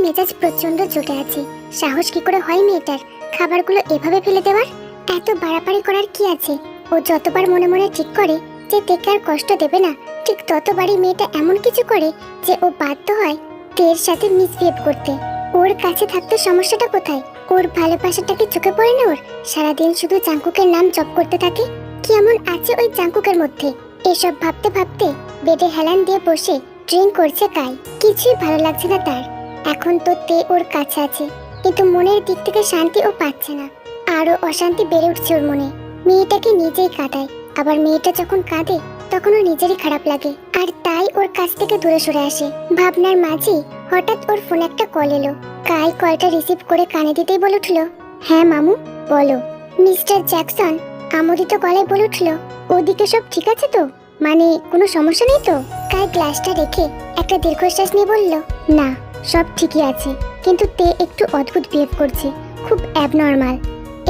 মেজাজ প্রচন্ড জোটে আছে। সাহস কি করে হয় মেয়েটার খাবারগুলো এভাবে ফেলে দেওয়ার? এত বাড়াবাড়ি করার কি আছে? ও যতবার মনে মনে ঠিক করে যে তেকে আর কষ্ট দেবে না, ঠিক ততবারই মেয়েটা এমন কিছু করে যে ও বাধ্য হয় তের সাথে মিসবিহেভ করতে। ওর কাছে থাকতে সমস্যাটা কোথায়? ওর ভালোবাসাটা কি চোখে পড়ে না ওর? সারাদিন শুধু জাঙ্কুকের নাম জপ করতে থাকে। কি এমন আছে ওই জাঙ্কুকের মধ্যে? এসব ভাবতে ভাবতে বেডে হেলান দিয়ে বসে ড্রিঙ্ক করছে কাই। কিছুই ভালো লাগছে না তার। এখন তো তে ওর কাছে আছে, কিন্তু মনের দিক থেকে শান্তি ও পাচ্ছে না। আরো অশান্তি বেড়ে উঠছে ওর মনে। মেয়েটাকে নিজেই কাঁদায়, আবার মেয়েটা যখন কাঁদে তখন ওর নিজেরই খারাপ লাগে, আর তাই ওর কাছ থেকে দূরে সরে আসে। ভাবনার মাঝে হঠাৎ ওর ফোনে একটা কল এলো। কাই কলটা রিসিভ করে কানে দিতেই বলে উঠল, হ্যাঁ মামু বলো। মিস্টার জ্যাকসন আমোদিত গলায় বলে উঠল, ওদিকে সব ঠিক আছে তো? মানে কোনো সমস্যা নেই তো? কাই গ্লাসটা রেখে একটা দীর্ঘশ্বাস নিয়ে বলল, না সব ঠিকই আছে, কিন্তু তে একটু অদ্ভুত বিহেভ করছে, খুব অ্যাবনর্মাল।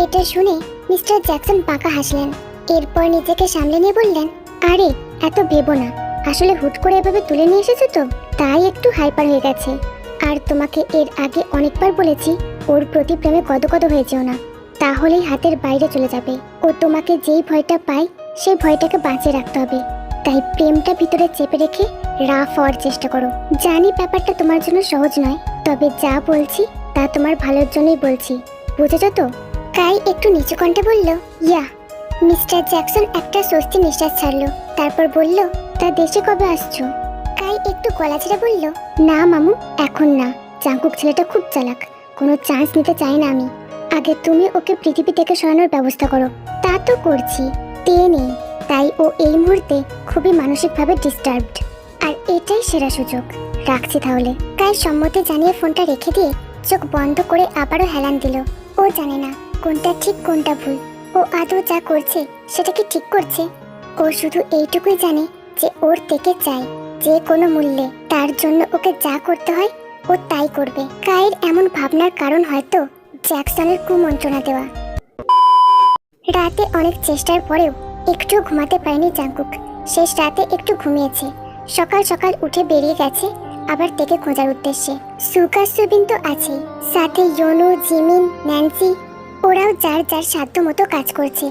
এটা শুনে মিস্টার জ্যাকসন বাঁকা হাসলেন। এরপর নিজেকে সামলে নিয়ে বললেন, আরে এত ভেবো না, আসলে হুট করে এভাবে তুলে নিয়ে এসেছো তো, তাই একটু হাইপার হয়ে গেছে। আর তোমাকে এর আগে অনেকবার বলেছি ওর প্রতি প্রেমে কদকদ হয়ে যেও না, তাহলেই হাতের বাইরে চলে যাবে। ও তোমাকে যেই ভয়টা পায় সেই ভয়টাকে বাঁচিয়ে রাখতে হবে। তাই প্রেমটা ভিতরে চেপে রেখে রাফ হওয়ার চেষ্টা করো। জানি ব্যাপারটা তোমার জন্য সহজ নয়, তবে যা বলছি তা তোমার ভালোর জন্যই বলছি, বুঝেছো তো? কাই একটু নিচু কণ্ঠে বলল, ইয়া। মিস্টার জ্যাকসন একটা স্বস্তি নিঃশ্বাস ছাড়লো, তারপর বলল, তা দেশে কবে আসছো? কাই একটু গলা ছেড়ে বলল, না মামু এখন না, জাঙ্কুক ছেলেটা খুব চালাক, কোনো চান্স নিতে চাই না আমি। আগে তুমি ওকে পৃথিবী থেকে সরানোর ব্যবস্থা করো। তা তো করছি, তে নেই, তাই ও এই মুহূর্তে খুবই মানসিকভাবে ডিস্টার্বড, আর এটাই সেরা সুযোগ। রাখছি তাহলে। কাই সম্মতি জানিয়ে ফোনটা রেখে দিয়ে চোখ বন্ধ করে আবারও হেলান দিল। ও জানে না কোনটা ঠিক কোনটা ভুল। ও আদৌ যা করছে সেটা কি ঠিক করছে? ও শুধু এইটুকুই জানে যে ওর থেকে চাই যে কোনো মূল্যে, তার জন্য ওকে যা করতে হয় ও তাই করবে। কায়ের এমন ভাবনার কারণ হয়তো জ্যাকসনের কুমন্ত্রণা দেওয়া। রাতে অনেক চেষ্টার পরেও একটু ঘুমাতে পারেনি জাঙ্কুক। শেষ রাতে একটু ঘুমিয়েছে, সকাল সকাল উঠে বেরিয়ে গেছে আবার তেকে খোঁজার উদ্দেশ্যে। সুগা সুবিন তো আছেই, সাথে ইয়োনো, জিমিন, ন্যান্সি, ওরাও যার যার সাধ্য মতো কাজ করছে।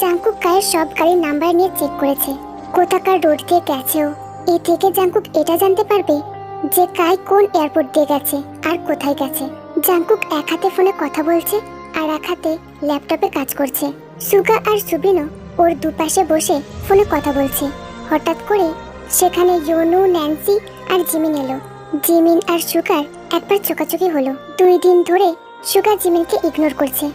জাঙ্কুক কায়ের সব গাড়ির নাম্বার নিয়ে চেক করেছে, কোথাকার রোড দিয়ে গেছেও। এ থেকে জাঙ্কুক এটা জানতে পারবে যে কাই কোন এয়ারপোর্ট দিয়ে গেছে আর কোথায় গেছে। জাঙ্কুক এক হাতে ফোনে কথা বলছে আর এক হাতে ল্যাপটপে কাজ করছে। সুগা আর সুবিনও ওর দুপাশে বসে ফোনে কথা বলছে। হঠাৎ করে সেখানে ইয়োনো, ন্যান্সি আর জিমিন এলো। জিমিন আর সুগার একবার চোকাচোকি হলো। 2 দিন ধরে সুগা জিমিনকে ইগনোর করছে।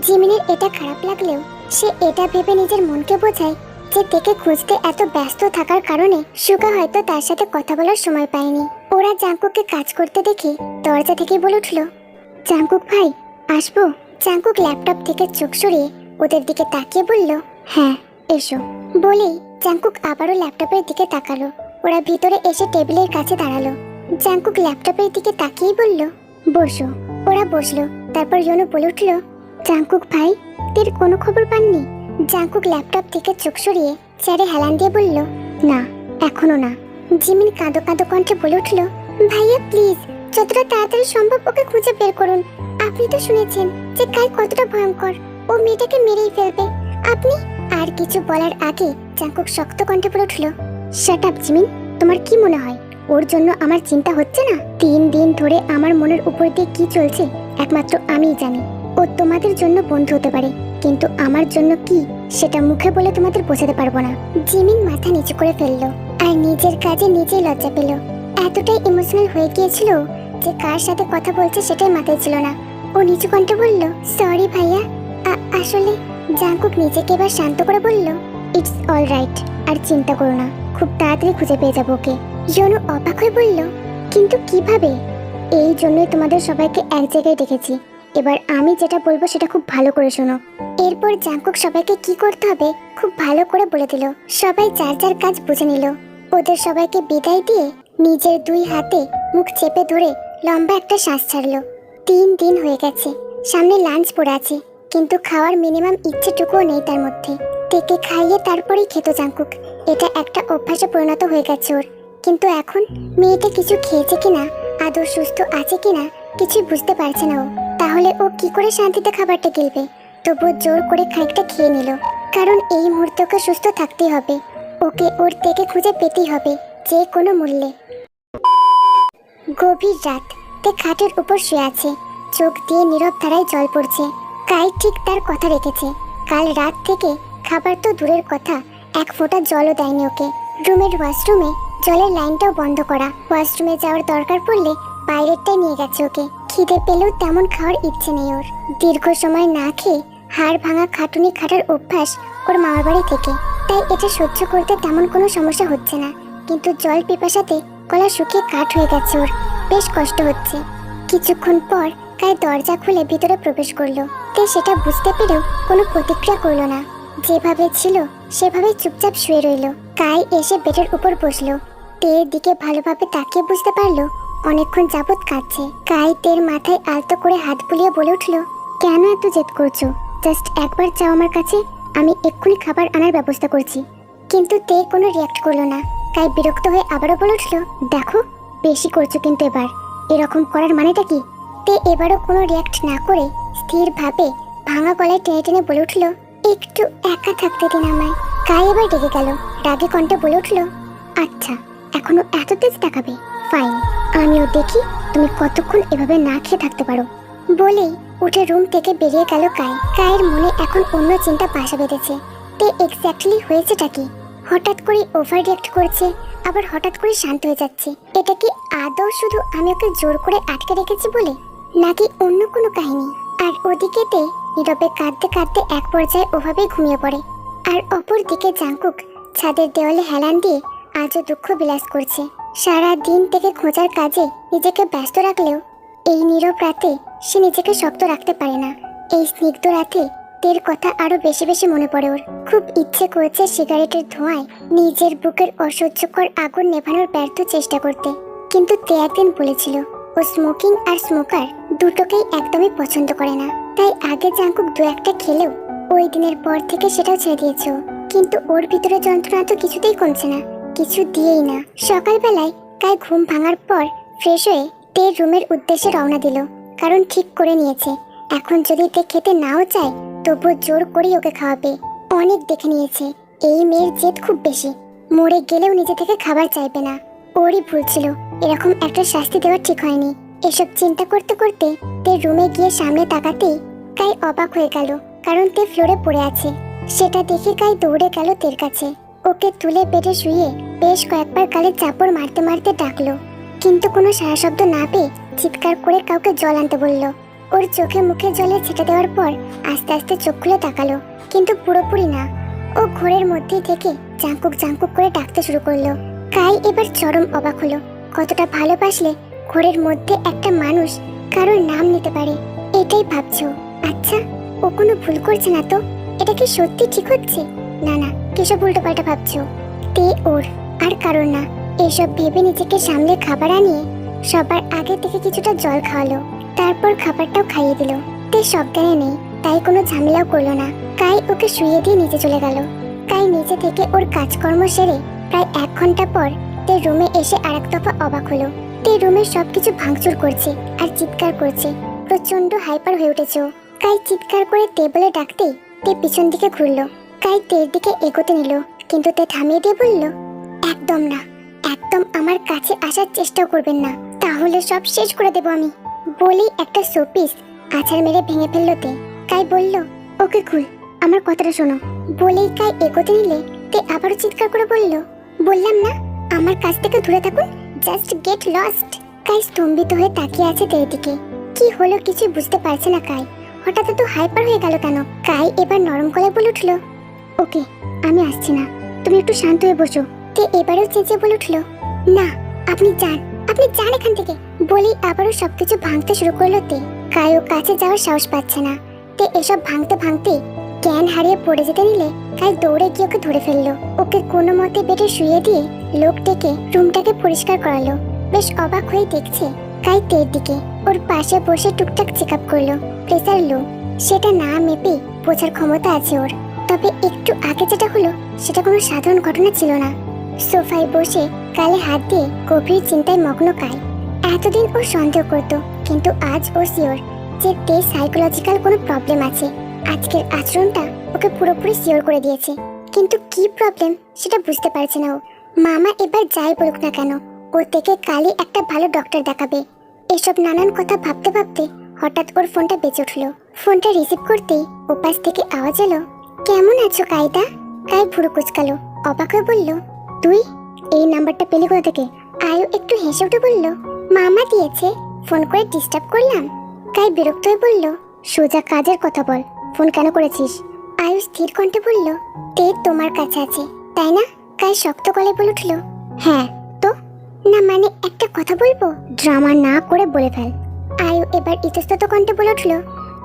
জিমিনের এটা খারাপ লাগলেও সে এটা ভেবে নিজের মনকে বোঝায় যে তেকে খুঁজতে এত ব্যস্ত থাকার কারণে সুগা হয়তো তার সাথে কথা বলার সময় পায়নি। ওরা জাঙ্কুককে কাজ করতে দেখে দরজা থেকে বলে উঠল, জাঙ্কুক ভাই আসবো? জাঙ্কুক ল্যাপটপ থেকে চোখ সরিয়ে ওদের দিকে তাকিয়ে বলল, হ্যাঁ এসো। বলেই জাঙ্কুক আবারও ল্যাপটপের দিকে তাকালো। ওরা ভিতরে এসে টেবিলের কাছে দাঁড়ালো। জাঙ্কুক ল্যাপটপের দিকে তাকিয়েই বলল, বসো। ওরা বসলো। তারপর ইয়োনো বলে উঠল, জাঙ্কুক ভাই তের কোনো খবর পাননি? জাঙ্কুক ল্যাপটপ থেকে চোখ সরিয়ে চেয়ারে হেলান দিয়ে বলল, না এখনো না। জিমিন কাঁদো কাঁদো কণ্ঠে বলে উঠল, ভাইয়া প্লিজ যতটা তাড়াতাড়ি সম্ভব ওকে খুঁজে বের করুন। আপনি তো শুনেছেন যে কাই কতটা ভয়ঙ্কর, ও মেয়েটাকে মেরেই ফেলবে। আপনি। আর কিছু বলার আগে জাঙ্কুক শক্ত কণ্ঠে বলে উঠল, শাট আপ জিমিন, তোমার কি মনে হয় ওর জন্য আমার চিন্তা হচ্ছে না? 3 দিন ধরে আমার মনের উপর দিয়ে কি চলছে একমাত্র আমিই জানি। ও তোমাদের জন্য বন্ধু হতে পারে, কিন্তু আমার জন্য কি সেটা মুখে বলে তোমাদের বোঝাতে পারবো না। জিমিন মাথা নিচু করে ফেললো আর নিজের কাজে নিজেই লজ্জা পেল। এতটাই ইমোশনাল হয়ে গিয়েছিল যে কার সাথে কথা বলছে সেটাই মাথায় ছিল না। ও নিচু কণ্ঠে বলল, সরি ভাইয়া, আসলে। জাঙ্কুক নিজেকে এবার শান্ত করে বলল, ইটস অল রাইট, আর চিন্তা করো না, খুব তাড়াতাড়ি খুঁজে পেয়ে যাবো ওকে। ইয়োনো অবাক হয়ে বলল, কিন্তু কিভাবে? এই জন্যই তোমাদের সবাইকে এক জায়গায় ডেকেছি। এবার আমি যেটা বলবো সেটা খুব ভালো করে শোনো। এরপর জাঙ্কুক সবাইকে কি করতে হবে খুব ভালো করে বলে দিল। সবাই যার যার কাজ বুঝে নিল। ওদের সবাইকে বিদায় দিয়ে নিজের 2 হাতে মুখ চেপে ধরে লম্বা একটা শ্বাস ছাড়লো। 3 দিন হয়ে গেছে, সামনে লাঞ্চ পড়ে আছে, কিন্তু খাওয়ার মিনিমাম ইচ্ছেটুকুও নেই তার মধ্যে। তেকে খাইয়ে তারপরেই খেত জাঙ্কুক। এটা একটা অভ্যাসে পরিণত হয়ে গেছে ওর। কিন্তু এখন মেয়েটা কিছু খেয়েছে কিনা আদৌ সুস্থ আছে কিনা কিছুই বুঝতে পারছে না ও। তাহলে ও কি করে শান্তিতে খাবারটা গিলবে? তবুও জোর করে খানিকটা খেয়ে নিল, কারণ এই মুহূর্তে ওকে সুস্থ থাকতেই হবে। ওকে ওর থেকে খুঁজে পেতেই হবে যে কোনো মূল্যে। গভীর রাত, তে খাটের উপর শুয়ে আছে, চোখ দিয়ে নীরব ধারায় জল পড়ছে। কাই ঠিক তার কথা রেখেছে। কাল রাত থেকে খাবার তো দূরের কথা, এক ফোঁটা জলও দেয়নি ওকে। রুমের ওয়াশরুমে জলের লাইনটাও বন্ধ করা। ওয়াশরুমে যাওয়ার দরকার পড়লে বাইরেরটাই নিয়ে গেছে ওকে। খিদে পেলেও তেমন খাওয়ার ইচ্ছে নেই ওর। দীর্ঘ সময় না খেয়ে হাড় ভাঙা খাটুনি খাটার অভ্যাস ওর মামার বাড়ি থেকে, তাই এটা সহ্য করতে তেমন কোনো সমস্যা হচ্ছে না। কিন্তু জল পিপাসাতে গলা শুকিয়ে কাঠ হয়ে গেছে ওর, বেশ কষ্ট হচ্ছে। কিছুক্ষণ পর কাই দরজা খুলে ভিতরে প্রবেশ করলো। তে সেটা বুঝতে পেরেও কোনো প্রতিক্রিয়া করলো না, যেভাবে ছিল সেভাবে চুপচাপ শুয়ে রইল। কাই এসে বেডের উপর বসলো। তের দিকে ভালোভাবে তাকিয়ে বুঝতে পারলো অনেকক্ষণ যাবৎ কাঁদছে। কাই তের মাথায় আলতো করে হাত বুলিয়ে বলে উঠলো, কেন এত জেদ করছো? জাস্ট একবার চাও আমার কাছে, আমি এক্ষুনি খাবার আনার ব্যবস্থা করছি। কিন্তু তে কোনো রিয়াক্ট করলো না। কাই বিরক্ত হয়ে আবারও বলে উঠলো, দেখো বেশি করছো কিন্তু এবার, এরকম করার মানেটা কি? তে এবারও কোনো রিয়াক্ট না করে স্থিরভাবে ভাঙা গলায় টেনে টেনে বলে উঠলো, একটু একা থাকতে দিন আমায়। কাই এবার রেগে গেল, রাগে কণ্ঠে বলে উঠলো, আচ্ছা এখনো এত তেজ দেখাবে, ফাইন, আমিও দেখি তুমি কতক্ষণ এভাবে না খেয়ে থাকতে পারো। বলেই উঠে রুম থেকে বেরিয়ে গেল কাই। কায়ের মনে এখন অন্য চিন্তা বাসা বেঁধেছে। তে এক্স্যাক্টলি হয়েছেটা কি? হঠাৎ করে ওভার রিয়াক্ট করছে, আবার হঠাৎ করে শান্ত হয়ে যাচ্ছে। এটা কি আদৌ শুধু আমি ওকে জোর করে আটকে রেখেছি বলে, নাকি অন্য কোনো কাহিনী? আর ওদিকে তে নীরবে কাঁদতে কাঁদতে এক পর্যায়ে ওভাবেই ঘুমিয়ে পড়ে। আর অপর দিকে জাংকুক ছাদের দেওয়ালে হেলান দিয়ে আজও দুঃখ বিলাস করছে। সারা দিন থেকে খোঁজার কাজে নিজেকে ব্যস্ত রাখলেও এই নীরব রাতে সে নিজেকে শক্ত রাখতে পারে না। এই স্নিগ্ধ রাতে তের কথা আরো বেশি বেশি মনে পড়ে ওর। খুব ইচ্ছে করছে সিগারেটের ধোঁয়ায় নিজের বুকের অসহ্যকর আগুন নেভানোর ব্যর্থ চেষ্টা করতে। কিন্তু তে একদিন বলেছিল ও স্মোকিং আর স্মোকার দুটোকেই একদমই পছন্দ করে না। তাই আগে জাংকুক দু একটা খেলেও ওই দিনের পর থেকে সেটাও ছেড়ে দিয়েছে। কিন্তু ওর ভিতরে যন্ত্রণা তো কিছুতেই কমছে না, কিছু দিয়েই না। সকালবেলায় কাই ঘুম ভাঙার পর ফ্রেশ হয়ে তে রুমের উদ্দেশ্যে রওনা দিল, কারণ ঠিক করে নিয়েছে এখন যদি তে খেতে নাও চায় তবুও জোর করেই ওকে খাওয়াবে। অনেক দেখে নিয়েছে এই মেয়ের জেদ খুব বেশি, মরে গেলেও নিজে থেকে খাবার চাইবে না। ওরই ভুল ছিল, এরকম একটা শাস্তি দেওয়া ঠিক হয়নি। এসব চিন্তা করতে করতে তে রুমে গিয়ে সামনে তাকাতেই কাই অবাক হয়ে গেল, কারণ তে ফ্লোরে পড়ে আছে। সেটা দেখে কাই দৌড়ে গেল তের কাছে। ওকে তুলে বেডে শুয়ে বেশ কয়েকবার গালে চাপড় মারতে মারতে ডাকলো, কিন্তু কোনো সাড়া শব্দ না পেয়ে চিৎকার করে কাউকে জল আনতে বলল। ওর চোখে মুখে জলে ছেটে দেওয়ার পর আস্তে আস্তে চোখ খুলে তাকালো, কিন্তু পুরোপুরি না। ও ঘোরের মধ্যেই থেকে জাংকুক জাংকুক করে ডাকতে শুরু করলো। কাই এবার চরম অবাক হলো, কতটা ভালোবাসলে ঘোরের মধ্যে একটা মানুষ কারোর নাম নিতে পারে। এটাই ভাবছো? আচ্ছা ও কোনো ভুল করছে না তো? এটা কি সত্যি ঠিক হচ্ছে? না না, কিসব উল্টো পাল্টা ভাবছো। তে ওর আর কারোর না। এসব ভেবে নিজেকে সামলে খাবার আনিয়ে সবার আগে থেকে কিছুটা জল খাওয়ালো, তারপর খাবারটাও খাইয়ে দিল। তে সজ্ঞানে নেই, তাই কোনো ঝামেলাও করলো না। কাই ওকে শুয়ে দিয়ে নিচে চলে গেল। কাই নিচে থেকে ওর কাজকর্ম সেরে প্রায় 1 ঘন্টা পর তে রুমে এসে আরেক দফা অবাক হলো। তে রুমের সবকিছু ভাঙচুর করছে আর চিৎকার করছে, প্রচন্ড হাইপার হয়ে উঠেছে ও। কাই চিৎকার করে টেবিলে ডাকতেই তে পিছন দিকে ঘুরলো। কাই তের দিকে এগোতে নিল, কিন্তু তে থামিয়ে দিয়ে বলল, একদম না, একদম আমার কাছে আসার চেষ্টাও করবেন না, তাহলে সব শেষ করে দেব আমি। বলেই একটা শোপিস আছাড় মেরে ভেঙে ফেললো তে। কাই বলল, ওকে কুল, আমার কথাটা শোনো। বলেই কাই এগোতে নিলে তে আবারও চিৎকার করে বলল, বললাম না আমার কাছ থেকে দূরে থাকুন, জাস্ট গেট লস্ট। কাই স্তম্ভিত হয়ে তাকিয়ে আছে তের দিকে। কি হলো কিছু বুঝতে পারছে না কাই, হঠাৎ তো হাইপার হয়ে গেল কেন। কাই এবার নরম গলায় বলে উঠলো, ওকে আমি আসছি না, তুমি একটু শান্ত হয়ে বসো। তে এবারেও চেঁচিয়ে বলে উঠলো, না আপনি যান, আপনি যান এখান থেকে। বলেই আবারও সবকিছু ভাঙতে শুরু করলো তে। কাইও কাছে যাওয়ার সাহস পাচ্ছে না। তে এসব ভাঙতে ভাঙতে জ্ঞান হারিয়ে পড়ে যেতে নিলে কাই দৌড়ে গিয়ে ওকে ধরে ফেললো। ওকে কোনো মতে বেডে শুয়ে দিয়ে লোক ডেকে রুমটাকে পরিষ্কার করালো। বেশ অবাক হয়ে দেখছে কাই তের দিকে। ওর পাশে বসে টুকটাক চেক আপ করলো। প্রেসার লো, সেটা না মেপে বোঝার ক্ষমতা আছে ওর। তবে একটু আগে যেটা হলো সেটা কোনো সাধারণ ঘটনা ছিল না। সোফায় বসে গালে হাত দিয়ে গভীর চিন্তায় মগ্ন কাই। এতদিন ও সন্দেহ করতো, কিন্তু আজ ও শিওর যে তে সাইকোলজিক্যাল কোনো প্রবলেম আছে। আজকের আচরণটা ওকে পুরোপুরি শিওর করে দিয়েছে, কিন্তু কি প্রবলেম সেটা বুঝতে পারছে না ও। মামা এবার যাই বলুক না কেন, ও থেকে কালই একটা ভালো ডক্টর দেখাবে। এসব নানান কথা ভাবতে ভাবতে হঠাৎ ওর ফোনটা বেজে উঠলো। ফোনটা রিসিভ করতেই ওপাশ থেকে আওয়াজ এলো, কেমন আছো কায়দা? কাই ভুরু কুচকালো, অবাক হয়ে বলল, তুই এই নাম্বারটা পেলি কোথা থেকে? আয়ু একটু হেসে উঠে বলল, মামা দিয়েছে, ফোন করে ডিস্টার্ব করলাম। কাই বিরক্ত হয়ে বলল, সোজা কাজের কথা বল, ফোন কেন করেছিস? আয়ু স্থির কণ্ঠে বলল, তে তোমার কাছে আছে তাই না? কাই শক্ত গলায় বলে উঠল, হ্যাঁ তো? না মানে একটা কথা বলবো। ড্রামা না করে বলে ফেল। আয়ু এবার ইতস্তত কণ্ঠে বলে উঠল,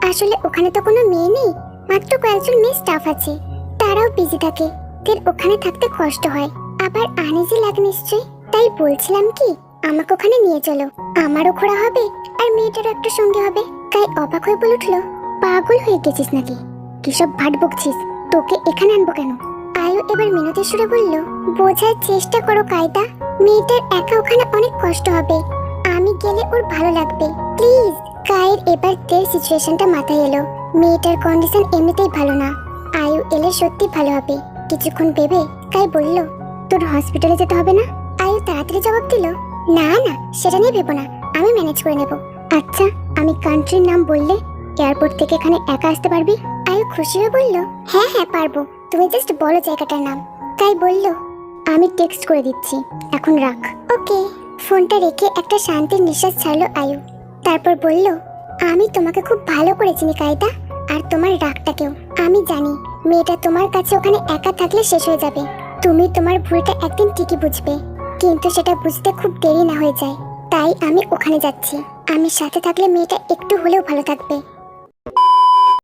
আসলে ওখানে তো কোনো মেয়ে নেই, মাত্র কয়েকজন মেয়ে স্টাফ আছে, তারাও বিজি থাকে, তোর ওখানে থাকতে কষ্ট হয়, আবার আনইজি লাগে নিশ্চয়ই। তাই বলছিলাম কি, আমাকে ওখানে নিয়ে চলো, আমারও ঘোরা হবে আর মেয়েটারও একটু সঙ্গে হবে। তাই অবাক হয়ে বলে উঠল, পাগল হয়ে গেছিস নাকি? কিসব ভাট বকছিস? তোকে এখানে আনবো কেন? আয়ু এবার মিনতির সুরে বলল, বোঝার চেষ্টা করো কায়দা, মেয়েটার একা ওখানে অনেক কষ্ট হবে, আমি গেলে ওর ভালো লাগবে, প্লিজ। কায়ের এবার তের সিচুয়েশনটা মাথায় এলো, মেয়েটার কন্ডিশন এমনিতেই ভালো না, আয়ু এলে সত্যি ভালো হবে। কিছুক্ষণ ভেবে কাই বলল, তোর হসপিটালে যেতে হবে না? আয়ু তাড়াতাড়ি জবাব দিল, না না সেটা নিয়ে ভেবো না, আমি ম্যানেজ করে নেব। আচ্ছা, আমি কান্ট্রির নাম বললে এয়ারপোর্ট থেকে এখানে একা আসতে পারবি? আয়ু খুশি হয়ে বলল, হ্যাঁ হ্যাঁ পারবো, তুমি জাস্ট বলো জায়গাটার নাম। কাই বলল, আমি টেক্সট করে দিচ্ছি, এখন রাখ। ওকে। ফোনটা রেখে একটা শান্তির নিঃশ্বাস ছাড়লো আয়ু। তারপর বলল, আমি তোমাকে খুব ভালো করে চিনি কায়দা, আর তোমার রাগটাকেও। আমি জানি মেয়েটা তোমার কাছে ওখানে একা থাকলে শেষ হয়ে যাবে, তুমি তোমার ভুলটা একদিন ঠিকই বুঝবে, কিন্তু সেটা বুঝতে খুব দেরি না হয়ে যায়। তাই আমি ওখানে যাচ্ছি, আমি সাথে থাকলে মেয়েটা একটু হলেও ভালো থাকবে।